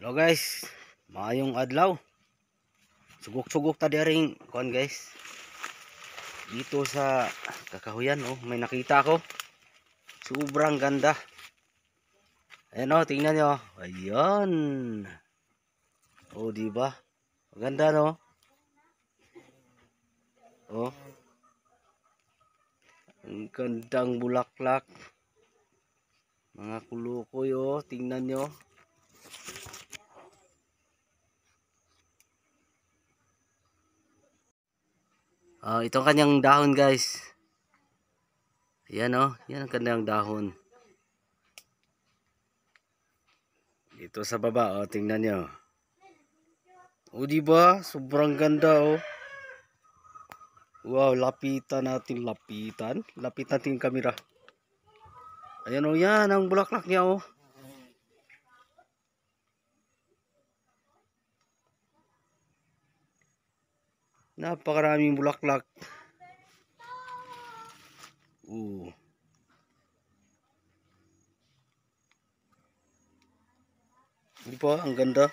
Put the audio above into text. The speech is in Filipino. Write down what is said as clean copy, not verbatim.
Hello guys, maayong adlaw. Sugok-sugok ta ring kon guys. Dito sa kakahuyan may nakita ko. Sobrang ganda. Ayan tingnan niyo. Ayun. Di ba? Maganda no? Ang gandang bulaklak. Mga kulukoy tingnan niyo. Itong kanyang dahon guys. Ayan yan ang kanyang dahon. Dito sa baba tingnan nyo. Di ba? Sobrang ganda Wow, lapitan natin. Lapit natin yung kamera. Ayan yan ang bulaklak niya Napakaraming bulaklak. Di ba? Ang ganda.